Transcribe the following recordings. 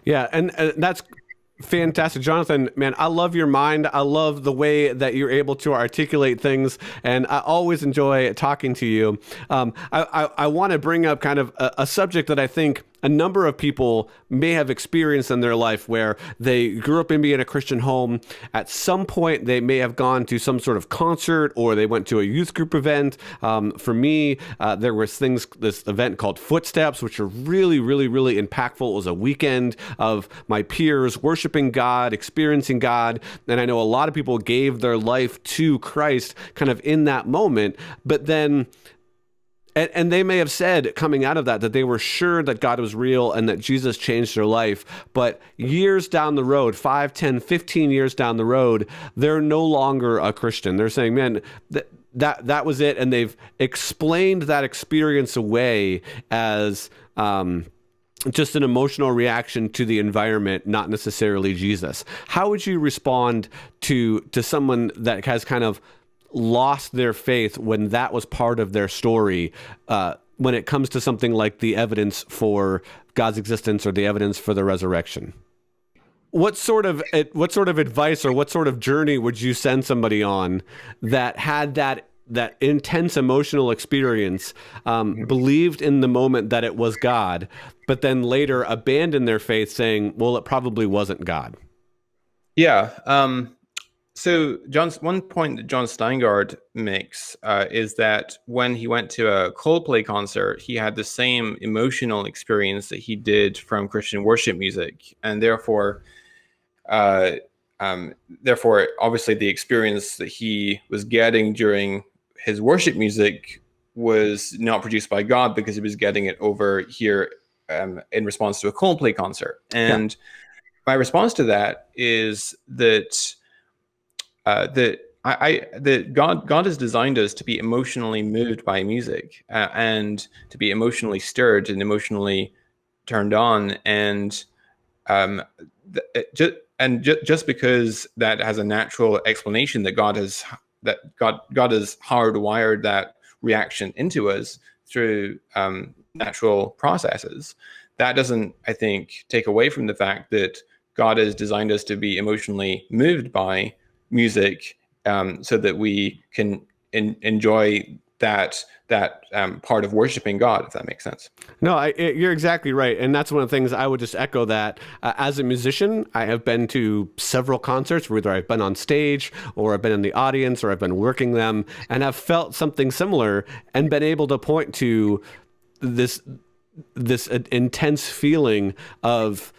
Yeah, and that's fantastic, Jonathan. Man, I love your mind. I love the way that you're able to articulate things, and I always enjoy talking to you. I want to bring up kind of a subject that I think a number of people may have experienced in their life where they grew up in a Christian home. At some point, they may have gone to some sort of concert or they went to a youth group event. For me, there was this event called Footsteps, which are really, really, really impactful. It was a weekend of my peers worshiping God, experiencing God. And I know a lot of people gave their life to Christ kind of in that moment, but then and they may have said coming out of that they were sure that God was real and that Jesus changed their life. But years down the road, 5, 10, 15 years down the road, they're no longer a Christian. They're saying, man, that was it. And they've explained that experience away as just an emotional reaction to the environment, not necessarily Jesus. How would you respond to someone that has kind of lost their faith when that was part of their story, when it comes to something like the evidence for God's existence or the evidence for the resurrection? What sort of advice or what sort of journey would you send somebody on that had that intense emotional experience, believed in the moment that it was God, but then later abandoned their faith saying, well, it probably wasn't God? Yeah. So one point that John Steingard makes is that when he went to a Coldplay concert, he had the same emotional experience that he did from Christian worship music, and therefore, obviously, the experience that he was getting during his worship music was not produced by God because he was getting it over here in response to a Coldplay concert. And my response to that is that. That God has designed us to be emotionally moved by music and to be emotionally stirred and emotionally turned on, and just because that has a natural explanation that God has hardwired that reaction into us through natural processes, that doesn't, I think, take away from the fact that God has designed us to be emotionally moved by music, so that we can enjoy that part of worshiping God, if that makes sense. No, you're exactly right. And that's one of the things I would just echo that as a musician, I have been to several concerts, whether I've been on stage or I've been in the audience or I've been working them, and I've felt something similar and been able to point to this intense feeling of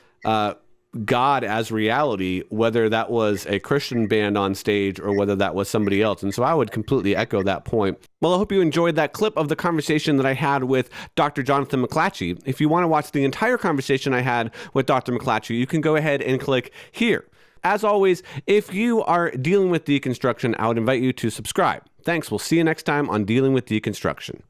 God as reality, whether that was a Christian band on stage or whether that was somebody else. And so I would completely echo that point. Well, I hope you enjoyed that clip of the conversation that I had with Dr. Jonathan McClatchy. If you want to watch the entire conversation I had with Dr. McClatchy, you can go ahead and click here. As always, if you are dealing with deconstruction, I would invite you to subscribe. Thanks. We'll see you next time on Dealing with Deconstruction.